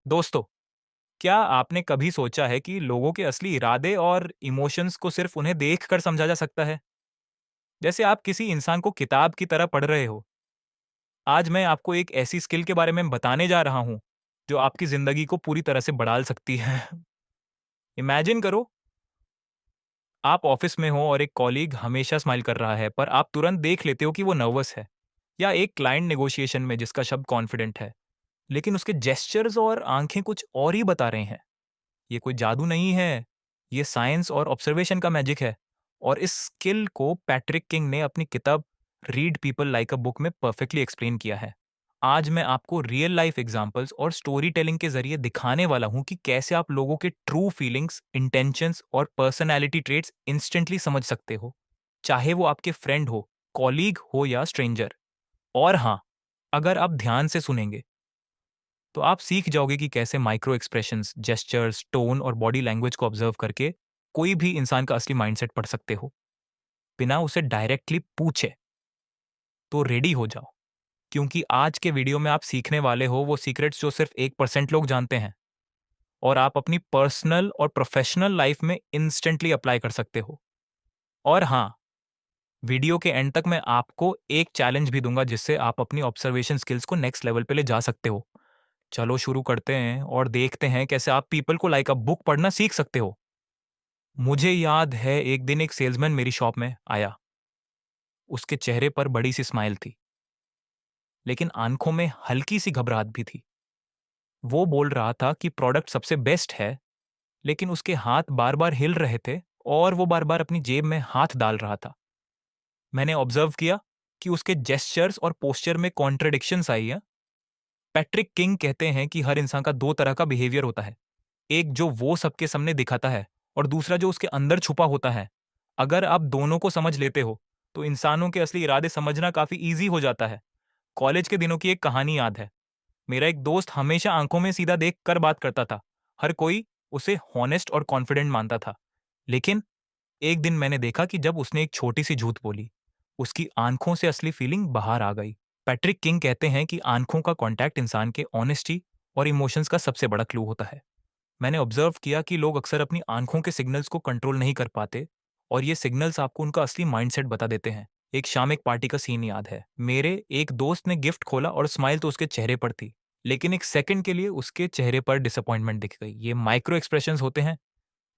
दोस्तों, क्या आपने कभी सोचा है कि लोगों के असली इरादे और इमोशंस को सिर्फ उन्हें देखकर समझा जा सकता है? जैसे आप किसी इंसान को किताब की तरह पढ़ रहे हो। आज मैं आपको एक ऐसी स्किल के बारे में बताने जा रहा हूं, जो आपकी जिंदगी को पूरी तरह से बदल सकती है। इमेजिन करो, आप ऑफिस में हो और एक कॉलीग हमेशा स्माइल कर रहा है, पर आप तुरंत देख लेते हो कि वो नर्वस है। या एक क्लाइंट नेगोशिएशन में जिसका शब्द कॉन्फिडेंट है, लेकिन उसके जेस्चर्स और आंखें कुछ और ही बता रहे हैं। ये कोई जादू नहीं है, ये साइंस और ऑब्जर्वेशन का मैजिक है। और इस स्किल को पैट्रिक किंग ने अपनी किताब read people like a book में परफेक्टली एक्सप्लेन किया है। आज मैं आपको रियल लाइफ एग्जांपल्स और स्टोरी टेलिंग के जरिए दिखाने वाला हूं कि कैसे आप लोगों के ट्रू फीलिंग्स, इंटेंशंस और पर्सनैलिटी ट्रेट्स इंस्टेंटली समझ सकते हो, चाहे वो आपके फ्रेंड हो, कॉलीग हो या स्ट्रेंजर। और हाँ, अगर आप ध्यान से सुनेंगे तो आप सीख जाओगे कि कैसे माइक्रो एक्सप्रेशंस, जेस्चर्स, टोन और बॉडी लैंग्वेज को ऑब्जर्व करके कोई भी इंसान का असली माइंडसेट पढ़ सकते हो, बिना उसे डायरेक्टली पूछे। तो रेडी हो जाओ, क्योंकि आज के वीडियो में आप सीखने वाले हो वो सीक्रेट्स जो सिर्फ 1% लोग जानते हैं, और आप अपनी पर्सनल और प्रोफेशनल लाइफ में इंस्टेंटली अप्लाई कर सकते हो। और हाँ, वीडियो के एंड तक मैं आपको एक चैलेंज भी दूंगा जिससे आप अपनी ऑब्जर्वेशन स्किल्स को नेक्स्ट लेवल पे ले जा सकते हो। चलो शुरू करते हैं और देखते हैं कैसे आप पीपल को लाइक अ बुक पढ़ना सीख सकते हो। मुझे याद है, एक दिन एक सेल्समैन मेरी शॉप में आया। उसके चेहरे पर बड़ी सी स्माइल थी, लेकिन आंखों में हल्की सी घबराहट भी थी। वो बोल रहा था कि प्रोडक्ट सबसे बेस्ट है, लेकिन उसके हाथ बार बार हिल रहे थे और वो बार बार अपनी जेब में हाथ डाल रहा था। मैंने ऑब्जर्व किया कि उसके जेस्चर्स और पोस्चर में कॉन्ट्रडिक्शंस आई है। पैट्रिक किंग कहते हैं कि हर इंसान का दो तरह का बिहेवियर होता है, एक जो वो सबके सामने दिखाता है, और दूसरा जो उसके अंदर छुपा होता है। अगर आप दोनों को समझ लेते हो, तो इंसानों के असली इरादे समझना काफी ईजी हो जाता है। कॉलेज के दिनों की एक कहानी याद है। मेरा एक दोस्त हमेशा आंखों में सीधा देख कर बात करता था। हर कोई उसे हॉनेस्ट और कॉन्फिडेंट मानता था। लेकिन एक दिन मैंने देखा कि जब उसने एक छोटी सी झूठ बोली, उसकी आंखों से असली फीलिंग बाहर आ गई। पैट्रिक किंग कहते हैं कि आंखों का कांटेक्ट इंसान के ऑनेस्टी और इमोशंस का सबसे बड़ा क्लू होता है। मैंने ऑब्जर्व किया कि लोग अक्सर अपनी आंखों के सिग्नल्स को कंट्रोल नहीं कर पाते, और ये सिग्नल्स आपको उनका असली माइंडसेट बता देते हैं। एक शाम एक पार्टी का सीन याद है। मेरे एक दोस्त ने गिफ्ट खोला और स्माइल तो उसके चेहरे पर थी, लेकिन एक सेकंड के लिए उसके चेहरे पर डिसअपॉइंटमेंट दिख गई। ये माइक्रो एक्सप्रेशंस होते हैं,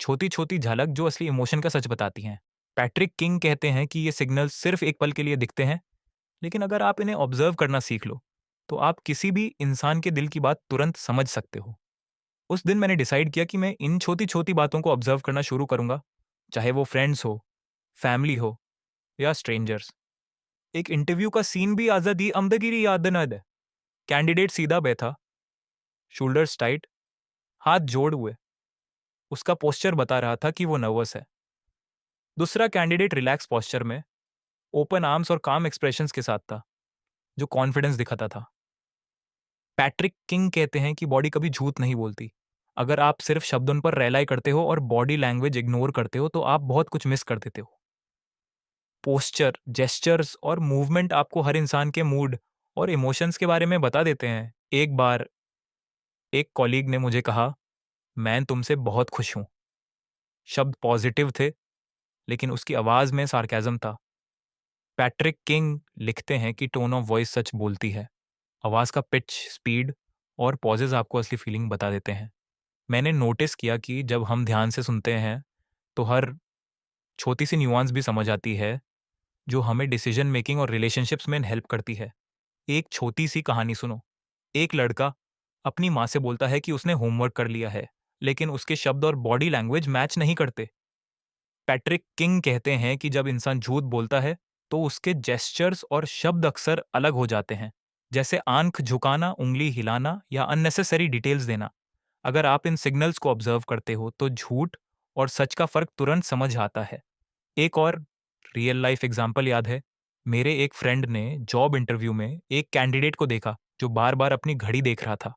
छोटी छोटी झलक जो असली इमोशन का सच बताती हैं। पैट्रिक किंग कहते हैं कि ये सिग्नल्स सिर्फ एक पल के लिए दिखते हैं, लेकिन अगर आप इन्हें ऑब्जर्व करना सीख लो, तो आप किसी भी इंसान के दिल की बात तुरंत समझ सकते हो। उस दिन मैंने डिसाइड किया कि मैं इन छोटी-छोटी बातों को ऑब्जर्व करना शुरू करूंगा, चाहे वो फ्रेंड्स हो, फैमिली हो या स्ट्रेंजर्स। एक इंटरव्यू का सीन भी आजादी अमदगिरी यादनद है। कैंडिडेट सीधा बैठा, शोल्डर्स टाइट, हाथ जोड़ हुए। उसका पोस्चर बता रहा था कि वो नर्वस है। दूसरा कैंडिडेट रिलैक्स पोस्चर में, ओपन आर्म्स और काम एक्सप्रेशंस के साथ था, जो कॉन्फिडेंस दिखाता था। पैट्रिक किंग कहते हैं कि बॉडी कभी झूठ नहीं बोलती। अगर आप सिर्फ शब्दों पर रिलाई करते हो और बॉडी लैंग्वेज इग्नोर करते हो, तो आप बहुत कुछ मिस कर देते हो। पोस्चर, जेस्चर्स और मूवमेंट आपको हर इंसान के मूड और इमोशंस के बारे में बता देते हैं। एक बार एक कॉलीग ने मुझे कहा, मैं तुमसे बहुत खुश हूं। शब्द पॉजिटिव थे, लेकिन उसकी आवाज में सार्केज्म था। पैट्रिक किंग लिखते हैं कि टोन ऑफ वॉइस सच बोलती है। आवाज का पिच, स्पीड और पॉजेज आपको असली फीलिंग बता देते हैं। मैंने नोटिस किया कि जब हम ध्यान से सुनते हैं, तो हर छोटी सी न्यूआंस भी समझ आती है, जो हमें डिसीजन मेकिंग और रिलेशनशिप्स में हेल्प करती है। एक छोटी सी कहानी सुनो। एक लड़का अपनी माँ से बोलता है कि उसने होमवर्क कर लिया है, लेकिन उसके शब्द और बॉडी लैंग्वेज मैच नहीं करते। पैट्रिक किंग कहते हैं कि जब इंसान झूठ बोलता है, तो उसके जेस्चर्स और शब्द अक्सर अलग हो जाते हैं, जैसे आंख झुकाना, उंगली हिलाना या अननेसेसरी डिटेल्स देना। अगर आप इन सिग्नल्स को ऑब्जर्व करते हो, तो झूठ और सच का फर्क तुरंत समझ आता है। एक और रियल लाइफ एग्जाम्पल याद है। मेरे एक फ्रेंड ने जॉब इंटरव्यू में एक कैंडिडेट को देखा जो बार बार अपनी घड़ी देख रहा था।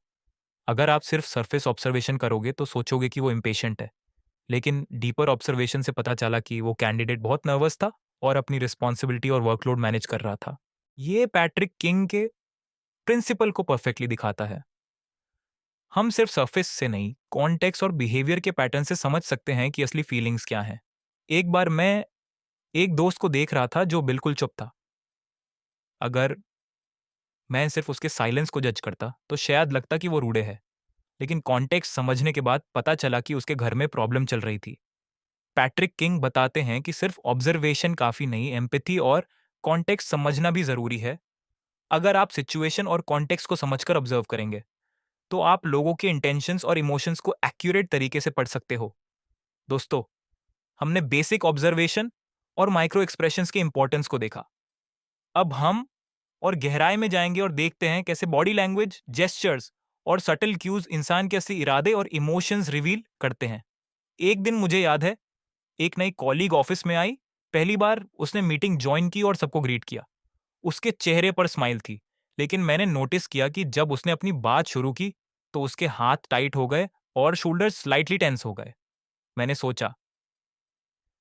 अगर आप सिर्फ सरफेस ऑब्जर्वेशन करोगे, तो सोचोगे कि वो इम्पेशेंट है, लेकिन डीपर ऑब्जर्वेशन से पता चला कि वो कैंडिडेट बहुत नर्वस था और अपनी रिस्पॉन्सिबिलिटी और वर्कलोड मैनेज कर रहा था। ये पैट्रिक किंग के प्रिंसिपल को परफेक्टली दिखाता है। हम सिर्फ सरफेस से नहीं, कॉन्टेक्स्ट और बिहेवियर के पैटर्न से समझ सकते हैं कि असली फीलिंग्स क्या हैं। एक बार मैं एक दोस्त को देख रहा था जो बिल्कुल चुप था। अगर मैं सिर्फ उसके साइलेंस को जज करता तो शायद लगता कि वो रूडे है, लेकिन कॉन्टेक्स्ट समझने के बाद पता चला कि उसके घर में प्रॉब्लम चल रही थी। पैट्रिक किंग बताते हैं कि सिर्फ ऑब्जर्वेशन काफी नहीं, एम्पैथी और कॉन्टेक्स्ट समझना भी जरूरी है। अगर आप सिचुएशन और कॉन्टेक्स्ट को समझकर ऑब्जर्व करेंगे, तो आप लोगों के इंटेंशंस और इमोशंस को एक्यूरेट तरीके से पढ़ सकते हो। दोस्तों, हमने बेसिक ऑब्जर्वेशन और माइक्रो एक्सप्रेशंस के इंपॉर्टेंस को देखा। अब हम और गहराई में जाएंगे और देखते हैं कैसे बॉडी लैंग्वेज, जेस्चर्स और सटल क्यूज इंसान के असली इरादे और इमोशंस रिवील करते हैं। एक दिन मुझे याद है, एक नई कॉलीग ऑफिस में आई। पहली बार उसने मीटिंग ज्वाइन की और सबको ग्रीट किया। उसके चेहरे पर स्माइल थी, लेकिन मैंने नोटिस किया कि जब उसने अपनी बात शुरू की, तो उसके हाथ टाइट हो गए और शोल्डर्स स्लाइटली टेंस हो गए। मैंने सोचा,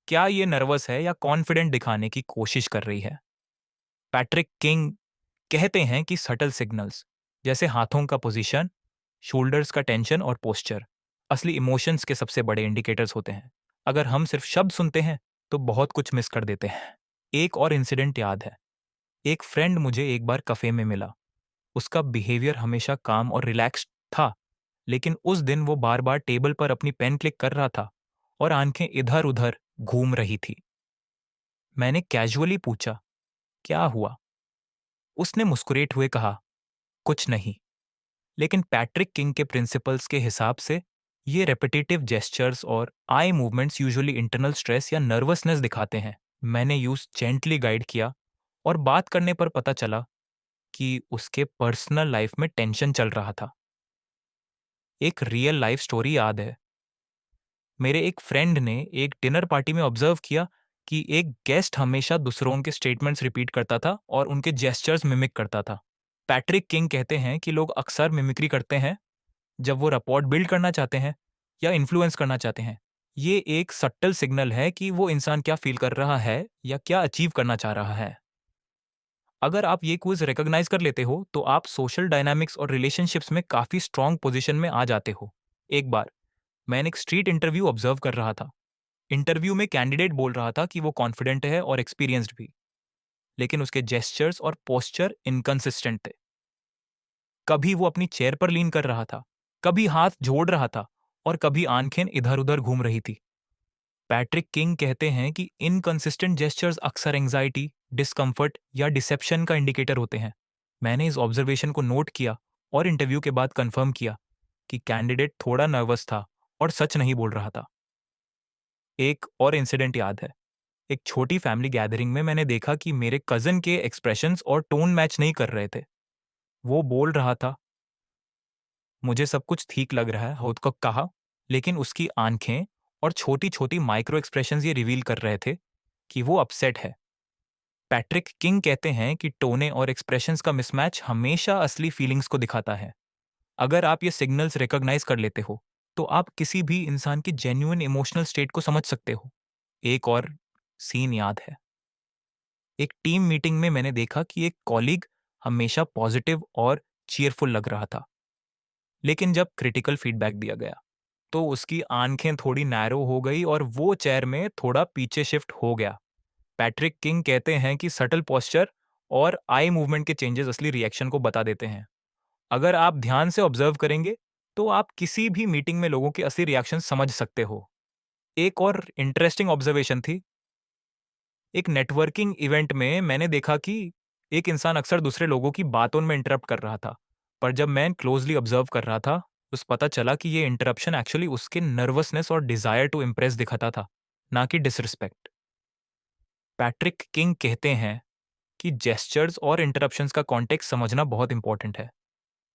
क्या ये नर्वस है या कॉन्फिडेंट दिखाने की कोशिश कर रही है? पैट्रिक किंग कहते हैं कि सटल सिग्नल्स जैसे हाथों का पोजीशन, शोल्डर्स का टेंशन और पोस्चर असली इमोशंस के सबसे बड़े इंडिकेटर्स होते हैं। अगर हम सिर्फ शब्द सुनते हैं तो बहुत कुछ मिस कर देते हैं। एक और इंसिडेंट याद है। एक फ्रेंड मुझे एक बार कफे में मिला। उसका बिहेवियर हमेशा काम और रिलैक्स्ड था, लेकिन उस दिन वो बार बार टेबल पर अपनी पेन क्लिक कर रहा था और आंखें इधर उधर घूम रही थी। मैंने कैजुअली पूछा, क्या हुआ? उसने मुस्कुराते हुए कहा, कुछ नहीं। लेकिन पैट्रिक किंग के प्रिंसिपल्स के हिसाब से ये रेपिटेटिव जेस्चर्स और eye movements usually internal stress या नर्वसनेस दिखाते हैं। मैंने यूज जेंटली गाइड किया और बात करने पर पता चला कि उसके पर्सनल लाइफ में टेंशन चल रहा था। एक रियल लाइफ स्टोरी याद है। मेरे एक फ्रेंड ने एक डिनर पार्टी में ऑब्जर्व किया कि एक गेस्ट हमेशा दूसरों के स्टेटमेंट्स रिपीट करता था और उनके जेस्चर्स मिमिक करता था। पैट्रिक किंग कहते हैं कि लोग अक्सर मिमिक्री करते हैं जब वो rapport बिल्ड करना चाहते हैं या इन्फ्लुएंस करना चाहते हैं। ये एक सट्टल सिग्नल है कि वो इंसान क्या फील कर रहा है या क्या अचीव करना चाह रहा है। अगर आप ये क्विज रिकॉग्नाइज कर लेते हो, तो आप सोशल डायनामिक्स और रिलेशनशिप्स में काफी स्ट्रांग पोजीशन में आ जाते हो। एक बार मैंने एक स्ट्रीट इंटरव्यू ऑब्जर्व कर रहा था। इंटरव्यू में कैंडिडेट बोल रहा था कि वो कॉन्फिडेंट है और एक्सपीरियंस्ड भी, लेकिन उसके जेस्चर्स और पोस्चर इनकंसिस्टेंट थे। कभी वो अपनी चेयर पर लीन कर रहा था, कभी हाथ जोड़ रहा था और कभी आंखें इधर उधर घूम रही थी। पैट्रिक किंग कहते हैं कि इनकंसिस्टेंट जेस्चर्स अक्सर एंजाइटी, डिस्कम्फर्ट या डिसेप्शन का इंडिकेटर होते हैं। मैंने इस ऑब्जर्वेशन को नोट किया और इंटरव्यू के बाद कंफर्म किया कि कैंडिडेट थोड़ा नर्वस था और सच नहीं बोल रहा था। एक और इंसिडेंट याद है। एक छोटी फैमिली गैदरिंग में मैंने देखा कि मेरे कजन के एक्सप्रेशंस और टोन मैच नहीं कर रहे थे। वो बोल रहा था, मुझे सब कुछ ठीक लग रहा है, खुद को कहा, लेकिन उसकी आंखें और छोटी-छोटी माइक्रो एक्सप्रेशंस ये रिवील कर रहे थे कि वो अपसेट है। पैट्रिक किंग कहते हैं कि टोने और एक्सप्रेशंस का मिसमैच हमेशा असली फीलिंग्स को दिखाता है। अगर आप ये सिग्नल्स रिकॉग्नाइज कर लेते हो, तो आप किसी भी इंसान की जेन्युइन इमोशनल स्टेट को समझ सकते हो। एक और सीन याद है। एक टीम मीटिंग में मैंने देखा कि एक कॉलीग हमेशा पॉजिटिव और चीयरफुल लग रहा था, लेकिन जब क्रिटिकल फीडबैक दिया गया, तो उसकी आंखें थोड़ी नैरो हो गई और वो चेयर में थोड़ा पीछे शिफ्ट हो गया। पैट्रिक किंग कहते हैं कि सटल पोस्चर और आई मूवमेंट के चेंजेस असली रिएक्शन को बता देते हैं। अगर आप ध्यान से ऑब्जर्व करेंगे, तो आप किसी भी मीटिंग में लोगों के असली रिएक्शन समझ सकते हो। एक और इंटरेस्टिंग ऑब्जर्वेशन थी। एक नेटवर्किंग इवेंट में मैंने देखा कि एक इंसान अक्सर दूसरे लोगों की बातों में इंटरप्ट कर रहा था, पर जब मैं क्लोजली ऑब्जर्व कर रहा था, उस पता चला कि ये इंटरप्शन एक्चुअली उसके नर्वसनेस और डिजायर टू इम्प्रेस दिखाता था, ना कि डिसरिस्पेक्ट। पैट्रिक किंग कहते हैं कि जेस्चर्स और इंटरप्शंस का कॉन्टेक्स्ट समझना बहुत इंपॉर्टेंट है।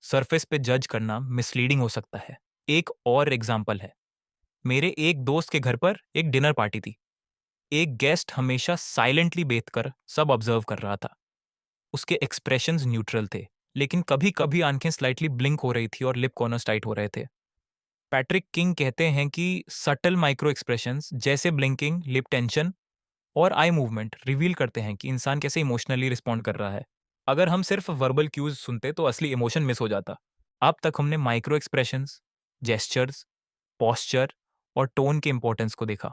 सरफेस पे जज करना मिसलीडिंग हो सकता है। एक और एग्जाम्पल है। मेरे एक दोस्त के घर पर एक डिनर पार्टी थी। एक गेस्ट हमेशा साइलेंटली बैठकर सब ऑब्जर्व कर रहा था। उसके एक्सप्रेशंस न्यूट्रल थे, लेकिन कभी कभी आंखें स्लाइटली ब्लिंक हो रही थी और लिप कॉर्नर्स टाइट हो रहे थे। पैट्रिक किंग कहते हैं कि सटल माइक्रो एक्सप्रेशंस जैसे ब्लिंकिंग, लिप टेंशन और आई मूवमेंट रिवील करते हैं कि इंसान कैसे इमोशनली रिस्पॉन्ड कर रहा है। अगर हम सिर्फ वर्बल क्यूज सुनते तो असली इमोशन मिस हो जाता। अब तक हमने माइक्रो एक्सप्रेशंस, जेस्चर्स, पोस्चर और टोन के इंपॉर्टेंस को देखा।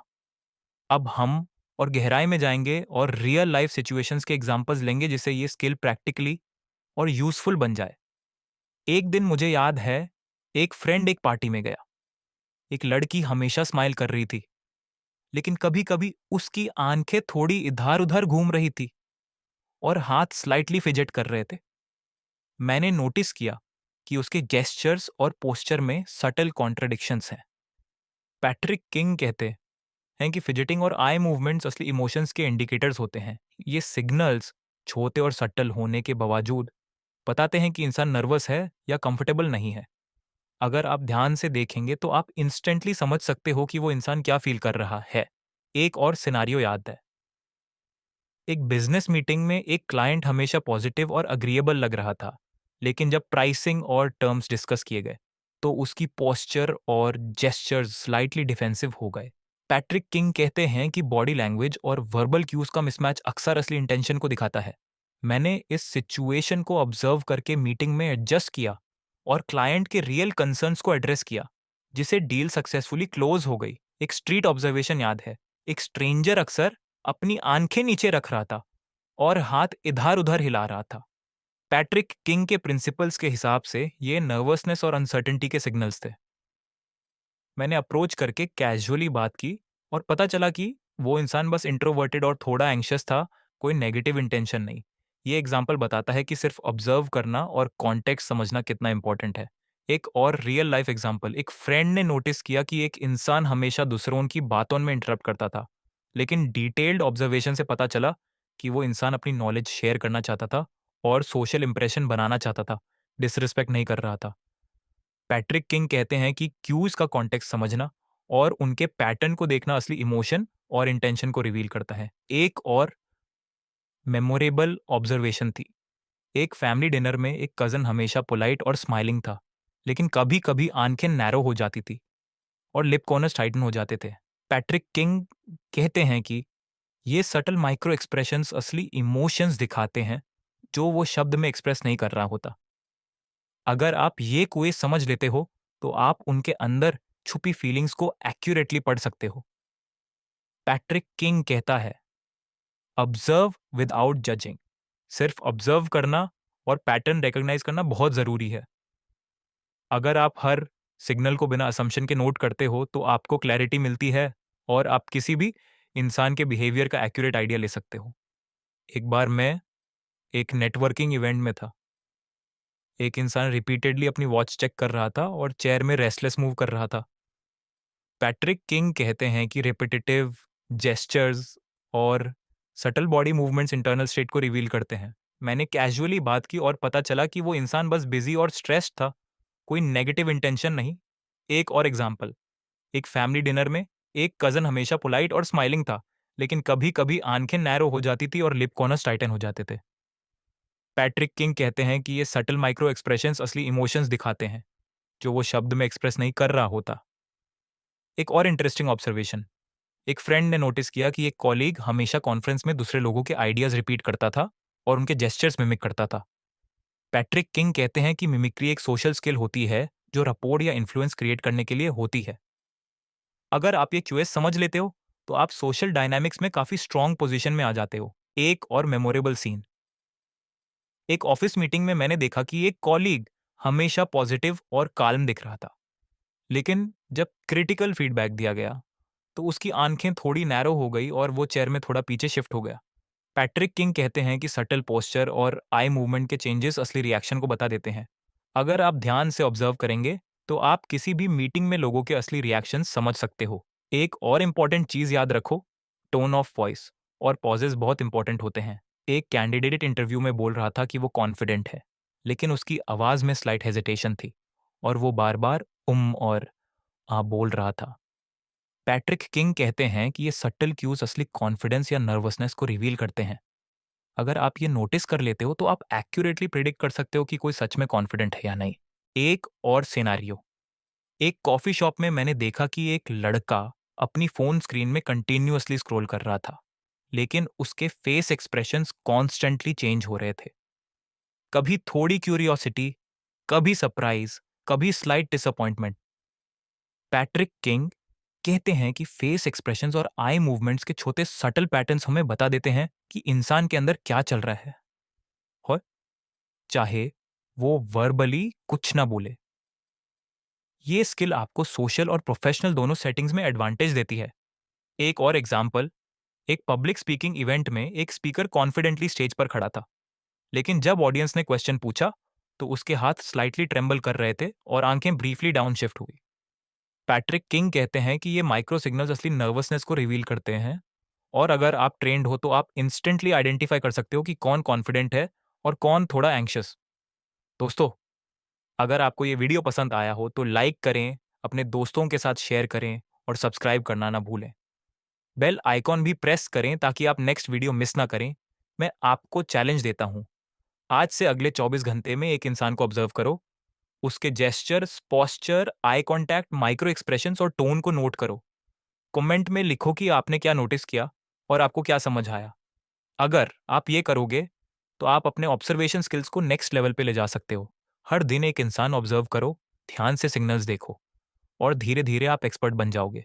अब हम और गहराई में जाएंगे और रियल लाइफ सिचुएशंस के एग्जांपल्स लेंगे जिससे ये स्किल प्रैक्टिकली और यूजफुल बन जाए। एक दिन मुझे याद है, एक फ्रेंड एक पार्टी में गया। एक लड़की हमेशा स्माइल कर रही थी, लेकिन कभी-कभी उसकी आंखें थोड़ी इधर-उधर घूम रही थी और हाथ स्लाइटली फिजेट कर रहे थे। मैंने नोटिस किया कि उसके जेस्चर्स और पोस्चर में सटल कॉन्ट्रडिक्शंस हैं। पैट्रिक किंग कहते हैं कि फिजेटिंग और आई मूवमेंट्स असली इमोशंस के इंडिकेटर्स होते हैं। ये सिग्नल्स छोटे और सटल होने के बावजूद बताते हैं कि इंसान नर्वस है या कंफर्टेबल नहीं है। अगर आप ध्यान से देखेंगे तो आप इंस्टेंटली समझ सकते हो कि वो इंसान क्या फील कर रहा है। एक और सिनारियो याद है। एक बिजनेस मीटिंग में एक क्लाइंट हमेशा पॉजिटिव और अग्रीएबल लग रहा था, लेकिन जब प्राइसिंग और टर्म्स डिस्कस किए गए तो उसकी पोस्चर और जेस्चर्स स्लाइटली डिफेंसिव हो गए। पैट्रिक किंग कहते हैं कि बॉडी लैंग्वेज और वर्बल क्यूज का मिसमैच अक्सर असली इंटेंशन को दिखाता है। मैंने इस सिचुएशन को ऑब्जर्व करके मीटिंग में एडजस्ट किया और क्लाइंट के रियल कंसर्न्स को एड्रेस किया, जिसे डील सक्सेसफुली क्लोज हो गई। एक स्ट्रीट ऑब्जर्वेशन याद है। एक स्ट्रेंजर अक्सर अपनी आंखें नीचे रख रहा था और हाथ इधर उधर हिला रहा था। पैट्रिक किंग के प्रिंसिपल्स के हिसाब से ये नर्वसनेस और अनसर्टेनिटी के सिग्नल्स थे। मैंने अप्रोच करके कैजुअली बात की और पता चला कि वो इंसान बस इंट्रोवर्टेड और थोड़ा एंग्शियस था, कोई नेगेटिव इंटेंशन नहीं। ये एग्जाम्पल बताता है कि सिर्फ ऑब्जर्व करना और कॉन्टेक्स्ट समझना कितना इंपॉर्टेंट है। एक और रियल लाइफ एग्जाम्पल, एक फ्रेंड ने नोटिस किया कि एक इंसान हमेशा दूसरों की बातों में इंटरप्ट करता था, लेकिन डिटेल्ड ऑब्जर्वेशन से पता चला कि वो इंसान अपनी नॉलेज शेयर करना चाहता था और सोशल इंप्रेशन बनाना चाहता था, डिसरिस्पेक्ट नहीं कर रहा था। पैट्रिक किंग कहते हैं कि क्यूज का कॉन्टेक्स्ट समझना और उनके पैटर्न को देखना असली इमोशन और इंटेंशन को रिवील करता है। एक और मेमोरेबल ऑब्जर्वेशन थी। एक फैमिली डिनर में एक कजन हमेशा पोलाइट और स्माइलिंग था, लेकिन कभी कभी आंखें नैरो हो जाती थी और लिप कॉर्नर्स टाइटन हो जाते थे। पैट्रिक किंग कहते हैं कि ये सटल माइक्रो एक्सप्रेशंस असली इमोशंस दिखाते हैं जो वो शब्द में एक्सप्रेस नहीं कर रहा होता। अगर आप ये क्वेज समझ लेते हो तो आप उनके अंदर छुपी फीलिंग्स को एक्यूरेटली पढ़ सकते हो। पैट्रिक किंग कहता है, ऑब्जर्व विदाउट जजिंग। सिर्फ ऑब्जर्व करना और पैटर्न रिकॉग्नाइज करना बहुत जरूरी है। अगर आप हर सिग्नल को बिना असम्पशन के नोट करते हो तो आपको क्लैरिटी मिलती है और आप किसी भी इंसान के बिहेवियर का एक्यूरेट आइडिया ले सकते हो। एक बार मैं एक नेटवर्किंग इवेंट में था। एक इंसान रिपीटेडली अपनी वॉच चेक कर रहा था और चेयर में रेस्टलेस मूव कर रहा था। पैट्रिक किंग कहते हैं कि रिपीटेटिव जेस्चर्स और subtle body movements internal state को रिवील करते हैं। मैंने कैजुअली बात की और पता चला कि वो इंसान बस बिजी और स्ट्रेस्ड था, कोई नेगेटिव इंटेंशन नहीं। एक और एग्जांपल, एक फैमिली डिनर में एक कजन हमेशा पोलाइट और स्माइलिंग था, लेकिन कभी कभी आंखें नैरो हो जाती थी और लिप कॉर्नर्स टाइटन हो जाते थे। पैट्रिक किंग कहते हैं कि ये सटल माइक्रो एक्सप्रेशंस असली इमोशंस दिखाते हैं जो वो शब्द में एक्सप्रेस नहीं कर रहा होता। एक और इंटरेस्टिंग ऑब्जर्वेशन, एक फ्रेंड ने नोटिस किया कि एक कॉलीग हमेशा कॉन्फ्रेंस में दूसरे लोगों के आइडियाज रिपीट करता था और उनके जेस्चर्स मिमिक करता था। पैट्रिक किंग कहते हैं कि मिमिक्री एक सोशल स्किल होती है जो रपोर्ट या इन्फ्लुएंस क्रिएट करने के लिए होती है। अगर आप ये क्यूएस समझ लेते हो तो आप सोशल डायनामिक्स में काफी स्ट्रांग पोजीशन में आ जाते हो। एक और मेमोरेबल सीन, एक ऑफिस मीटिंग में मैंने देखा कि एक कॉलीग हमेशा पॉजिटिव और काल्म दिख रहा था, लेकिन जब क्रिटिकल फीडबैक दिया गया तो उसकी आंखें थोड़ी नैरो हो गई और वो चेयर में थोड़ा पीछे शिफ्ट हो गया। पैट्रिक किंग कहते हैं कि सटल पोस्चर और आई मूवमेंट के चेंजेस असली रिएक्शन को बता देते हैं। अगर आप ध्यान से ऑब्जर्व करेंगे तो आप किसी भी मीटिंग में लोगों के असली रिएक्शन समझ सकते हो। एक और इम्पॉर्टेंट चीज याद रखो, टोन ऑफ वॉइस और पॉजेज बहुत इंपॉर्टेंट होते हैं। एक कैंडिडेट इंटरव्यू में बोल रहा था कि वो कॉन्फिडेंट है, लेकिन उसकी आवाज में स्लाइट हेजिटेशन थी और वो बार बार और आ बोल रहा था। पैट्रिक किंग कहते हैं कि ये सटल क्यूज असली कॉन्फिडेंस या नर्वसनेस को रिवील करते हैं। अगर आप ये नोटिस कर लेते हो तो आप एक्यूरेटली प्रिडिक्ट कर सकते हो कि कोई सच में कॉन्फिडेंट है या नहीं। एक और सिनेरियो, एक कॉफी शॉप में मैंने देखा कि एक लड़का अपनी फोन स्क्रीन में कंटिन्यूअसली स्क्रॉल कर रहा था, लेकिन उसके फेस एक्सप्रेशंस कॉन्स्टेंटली चेंज हो रहे थे। कभी थोड़ी क्यूरियोसिटी, कभी सरप्राइज, कभी स्लाइट डिसअपॉइंटमेंट। पैट्रिक किंग कहते हैं कि फेस एक्सप्रेशंस और आई मूवमेंट्स के छोटे सटल पैटर्न्स हमें बता देते हैं कि इंसान के अंदर क्या चल रहा है, और चाहे वो वर्बली कुछ ना बोले। ये स्किल आपको सोशल और प्रोफेशनल दोनों सेटिंग्स में एडवांटेज देती है। एक और एग्जाम्पल, एक पब्लिक स्पीकिंग इवेंट में एक स्पीकर कॉन्फिडेंटली स्टेज पर खड़ा था, लेकिन जब ऑडियंस ने क्वेश्चन पूछा तो उसके हाथ स्लाइटली ट्रेम्बल कर रहे थे और आंखें ब्रीफली डाउन शिफ्ट हुई। पैट्रिक किंग कहते हैं कि ये माइक्रो सिग्नल्स असली नर्वसनेस को रिवील करते हैं, और अगर आप ट्रेंड हो तो आप इंस्टेंटली आइडेंटिफाई कर सकते हो कि कौन कॉन्फिडेंट है और कौन थोड़ा एंग्शियस। दोस्तों, अगर आपको ये वीडियो पसंद आया हो तो लाइक करें, अपने दोस्तों के साथ शेयर करें और सब्सक्राइब करना ना भूलें। बेल आइकॉन भी प्रेस करें ताकि आप नेक्स्ट वीडियो मिस ना करें। मैं आपको चैलेंज देता हूं, आज से अगले 24 घंटे में एक इंसान को ऑब्जर्व करो, उसके gestures, posture, eye contact, micro expressions और टोन को नोट करो। कमेंट में लिखो कि आपने क्या नोटिस किया और आपको क्या समझ आया। अगर आप ये करोगे तो आप अपने ऑब्जर्वेशन स्किल्स को नेक्स्ट लेवल पे ले जा सकते हो। हर दिन एक इंसान ऑब्जर्व करो, ध्यान से सिग्नल्स देखो, और धीरे धीरे आप एक्सपर्ट बन जाओगे।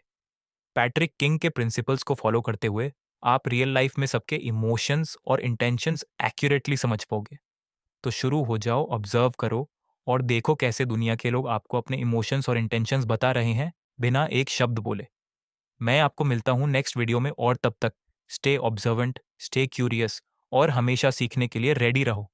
पैट्रिक किंग के प्रिंसिपल्स को फॉलो करते हुए आप रियल लाइफ में सबके इमोशंस और इंटेंशंस एक्यूरेटली समझ पाओगे। तो शुरू हो जाओ, ऑब्जर्व करो और देखो कैसे दुनिया के लोग आपको अपने इमोशंस और इंटेंशंस बता रहे हैं बिना एक शब्द बोले। मैं आपको मिलता हूं नेक्स्ट वीडियो में, और तब तक स्टे ऑब्जर्वेंट, स्टे क्यूरियस और हमेशा सीखने के लिए रेडी रहो।